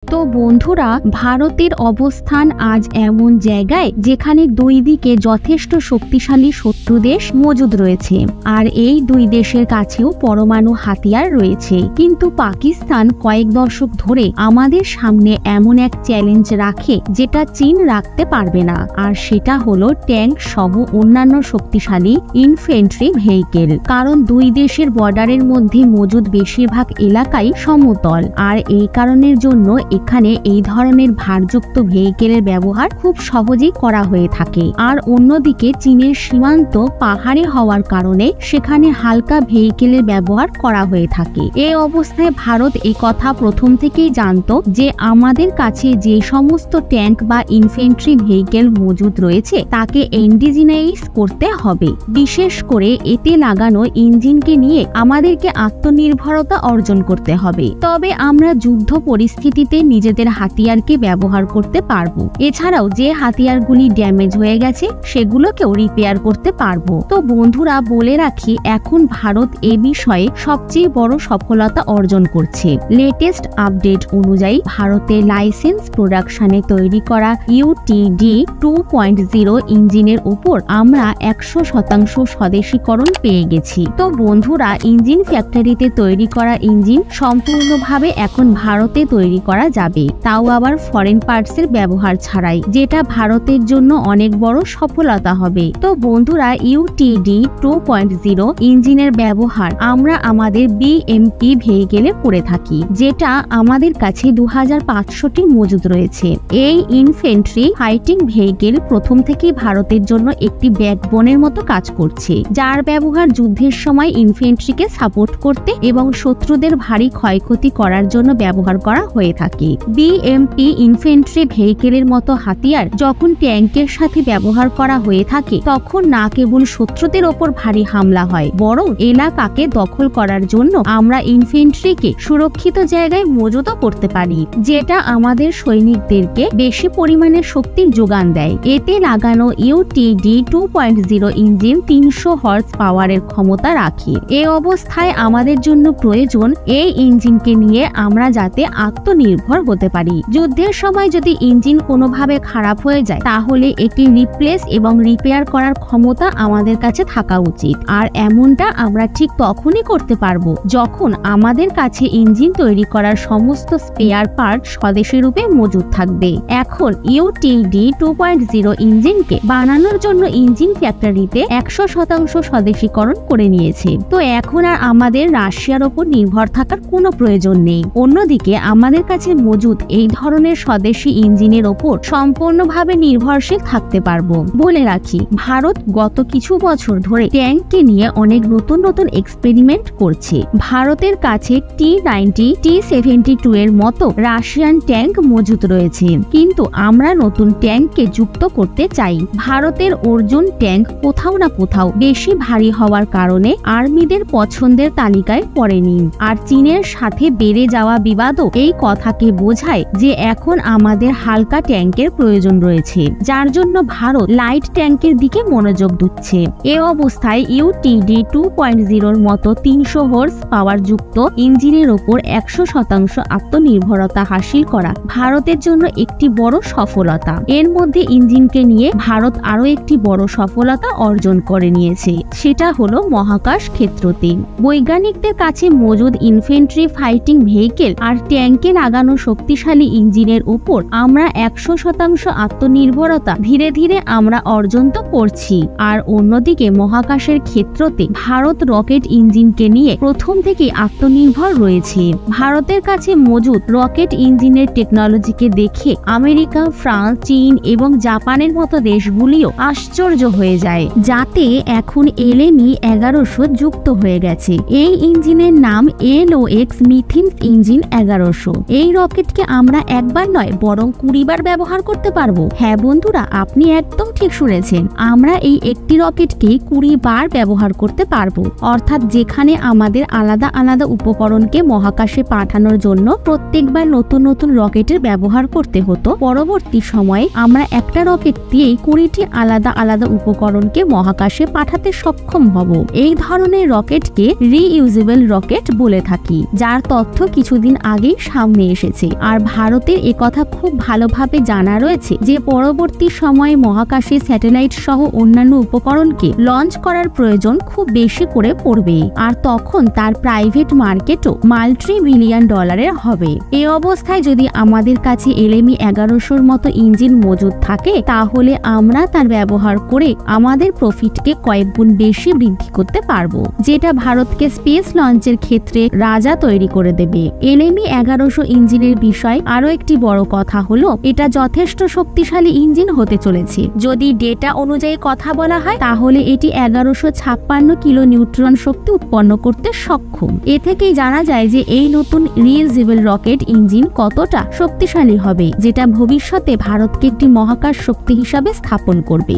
তো বন্ধুরা, ভারতের অবস্থান আজ এমন জায়গায় যেখানে দুই দিকে যথেষ্ট শক্তিশালী শত্রু দেশ মজুদ রয়েছে, আর এই দুই দেশের কাছেও পরমাণু হাতিয়ার রয়েছে। কিন্তু পাকিস্তান কয়েক দশক ধরে আমাদের সামনে এমন এক চ্যালেঞ্জ রাখে যেটা চীন রাখতে পারবে না, আর সেটা হলো ট্যাঙ্ক সহ অন্যান্য শক্তিশালী ইনফ্যান্ট্রি ভেহিকেল। কারণ দুই দেশের বর্ডারের মধ্যে মজুদ বেশিরভাগ এলাকাই সমতল, আর এই কারণের জন্য এখানে এই ধরনের ভারযুক্ত ভেহিকেলের ব্যবহার খুব সহজেই করা হয়ে থাকে। আর অন্যদিকে চীনের সীমান্ত পাহাড়ে হওয়ার কারণে সেখানে হালকা ভেহিকেলের ব্যবহার করা হয়ে থাকে। এই অবস্থায় ভারত এই কথা প্রথম থেকেই জানতো যে আমাদের কাছে যে সমস্ত ট্যাঙ্ক বা ইনফ্যান্ট্রি ভেহিকেল মজুদ রয়েছে তাকে ইন্ডিজিনাইজ করতে হবে। বিশেষ করে এতে লাগানো ইঞ্জিনকে নিয়ে আমাদেরকে আত্মনির্ভরতা অর্জন করতে হবে। তবে আমরা যুদ্ধ পরিস্থিতিতে নিজেদের হাতিয়ারকে ব্যবহার করতে পারবো। এছাড়াও যে হাতিয়ারগুলি ড্যামেজ হয়ে গেছে সেগুলোকেও রিপেয়ার করতে পারবো। তো বন্ধুরা, বলে রাখি, এখন ভারত এ বিষয়ে সবচেয়ে বড় সফলতা অর্জন করছে। লেটেস্ট আপডেট অনুযায়ী ভারতের লাইসেন্স প্রোডাকশনে তৈরি করা ইউটিডি 2.0 ইঞ্জিনের উপর আমরা 100% স্বদেশীকরণ পেয়ে গেছি। তো বন্ধুরা, ইঞ্জিন ফ্যাক্টরিতে তৈরি করা ইঞ্জিন সম্পূর্ণভাবে এখন ভারতে তৈরি করা যাবে, তাও আবার ফরেন পার্টসের ব্যবহার ছাড়াই, যেটা ভারতের জন্য অনেক বড় সফলতা হবে। তো বন্ধুরা, ইউটিডি 2.0 ইঞ্জিনের ব্যবহার আমরা আমাদের বিএমপি ভেহিকেলে করে থাকি, যেটা আমাদের কাছে 2500টি মজুদ রয়েছে। এই ইনফ্যান্ট্রি ফাইটিং ভেহিকেল প্রথম থেকেই ভারতের জন্য একটি ব্যাকবোনের মতো কাজ করছে, যার ব্যবহার যুদ্ধের সময় ইনফ্যান্ট্রিকে সাপোর্ট করতে এবং শত্রুদের ভারী ক্ষয়ক্ষতি করার জন্য ব্যবহার করা হয়ে থাকে। বিএমপি ইনফ্যান্ট্রি ভেহিকেলের মতো হাতিয়ার যখন ট্যাঙ্কের সাথে ব্যবহার করা হয়ে থাকে, তখন না কেবল শত্রুদের ওপর ভারী হামলা হয়, বরং এলাকাকে দখল করার জন্য আমরা ইনফ্যান্ট্রিকে সুরক্ষিত জায়গায় মজুত করতে পারি, যেটা আমাদের সৈনিকদেরকে বেশি পরিমাণে শক্তির যোগান দেয়। এতে লাগানো ইউটিডি 2.0 ইঞ্জিন 300 হর্স পাওয়ারের ক্ষমতা রাখে। এই অবস্থায় আমাদের জন্য প্রয়োজন এই ইঞ্জিনকে নিয়ে আমরা যাতে আত্মনির্ভর হতে পারি। যুদ্ধের সময় যদি ইঞ্জিন কোনোভাবে খারাপ হয়ে যায়, তাহলে এটি রিপ্লেস এবং রিপেয়ার করার ক্ষমতা আমাদের কাছে থাকা উচিত। আর এমনটা আমরা ঠিক তখনই করতে পারবো যখন আমাদের কাছে ইঞ্জিন তৈরি করার সমস্ত স্পেয়ার পার্ট স্বদেশী রূপে মজুদ থাকবে। এখন ইউটিডি 2.0 ইঞ্জিনকে বানানোর জন্য ইঞ্জিন ফ্যাক্টরিতে 100% স্বদেশীকরণ করে নিয়েছে। তো এখন আর আমাদের রাশিয়ার ওপর নির্ভর থাকার কোনো প্রয়োজন নেই। অন্যদিকে আমাদের কাছে মজুদ এই ধরনের স্বদেশী ইঞ্জিনের ওপর সম্পূর্ণভাবে নির্ভরশীল থাকতে পারবো। বলে রাখি, ভারত গত কিছু বছর ধরে ট্যাঙ্ককে নিয়ে অনেক নতুন নতুন এক্সপেরিমেন্ট করছে। ভারতের কাছে T-90, T-72 এর মতো রাশিয়ান ট্যাঙ্ক মজুদ রয়েছে, কিন্তু আমরা নতুন ট্যাঙ্ককে যুক্ত করতে চাই। ভারতের অর্জুন ট্যাঙ্ক কোথাও না কোথাও বেশি ভারী হওয়ার কারণে আর্মিদের পছন্দের তালিকায় পড়েনি, আর চীনের সাথে বেড়ে যাওয়া বিবাদও এই কথাকে বোঝায় যে এখন আমাদের হালকা ট্যাঙ্কের প্রয়োজন রয়েছে, যার জন্য ভারত লাইট ট্যাঙ্কের দিকে মনোযোগ দিচ্ছে। এ অবস্থায় ইউটিডি 2.0 মতো 300 হর্স পাওয়ার যুক্ত ইঞ্জিনের ওপর 100% আত্মনির্ভরতা হাসিল করা ভারতের জন্য একটি বড় সফলতা। এর মধ্যে ইঞ্জিনকে নিয়ে ভারত আরো একটি বড় সফলতা অর্জন করে নিয়েছে, সেটা হলো মহাকাশ ক্ষেত্রতে। বৈজ্ঞানিকদের কাছে মজুদ ইনফ্যান্ট্রি ফাইটিং ভেহিকেল আর ট্যাঙ্কে লাগানো শক্তিশালী ইঞ্জিনের উপর আমরা 100% আত্মনির্ভরতা ধীরে ধীরে আমরা অর্জন তো করছি। আর অন্যদিকে মহাকাশের ক্ষেত্রতে ভারত রকেট ইঞ্জিনকে নিয়ে প্রথম থেকে আত্মনির্ভর রয়েছে। ভারতের কাছে মজুদ রকেট ইঞ্জিনের টেকনোলজিকে দেখে আমেরিকা, ফ্রান্স, চীন এবং জাপানের মতো দেশগুলিও আশ্চর্য হয়ে যায়, যাতে এখন LME 1100 যুক্ত হয়ে গেছে। এই ইঞ্জিনের নাম LOX মিথিনস ইঞ্জিন 1100। এই রকেটকে আমরা একবার নয় বরং 20 বার ব্যবহার করতে পারবো। হ্যাঁ বন্ধুরা, আপনি একদম ঠিক শুনেছেন, আমরা এই একটি রকেটকে 20 বার ব্যবহার করতে পারবো। অর্থাৎ যেখানে আমাদের আলাদা আলাদা উপকরণকে মহাকাশে পাঠানোর জন্য প্রত্যেকবার নতুন নতুন রকেটের ব্যবহার করতে হতো, পরবর্তী সময়ে আমরা একটা রকেট দিয়েই 20টি আলাদা আলাদা উপকরণকে মহাকাশে পাঠাতে সক্ষম হব। এই ধরনের রকেটকে রিইউজেবল রকেট বলে থাকি, যার তথ্য কিছুদিন আগেই সামনে এসেছে। এসেছে। আর ভারতের একথা খুব ভালোভাবে জানা রয়েছে যে পরবর্তী সময়ে মহাকাশে স্যাটেলাইট সহ অন্যান্য উপকরণকে লঞ্চ করার প্রয়োজন খুব বেশি করে পড়বে, আর তখন তার প্রাইভেট মার্কেটও মাল্টি-বিলিয়ন ডলারের হবে। এই অবস্থায় যদি আমাদের কাছে LME 1100-র মতো ইঞ্জিন মজুদ থাকে, তাহলে আমরা তার ব্যবহার করে আমাদের প্রফিটকে কয়েক গুণ বেশি বৃদ্ধি করতে পারবো, যেটা ভারতকে স্পেস লঞ্চের ক্ষেত্রে রাজা তৈরি করে দেবে। LME 1100 ইঞ্জিনের বিষয় আরো একটি বড় কথা হলো এটা যথেষ্ট শক্তিশালী ইঞ্জিন হতে চলেছে। যদি ডেটা অনুযায়ী কথা বলা হয়, তাহলে এটি 1156 কিলো নিউট্রন শক্তি উৎপন্ন করতে সক্ষম। এ থেকেই জানা যায় যে এই নতুন রিউজেবল রকেট ইঞ্জিন কতটা শক্তিশালী হবে, যেটা ভবিষ্যতে ভারতকে একটি মহাকাশ শক্তি হিসাবে স্থাপন করবে।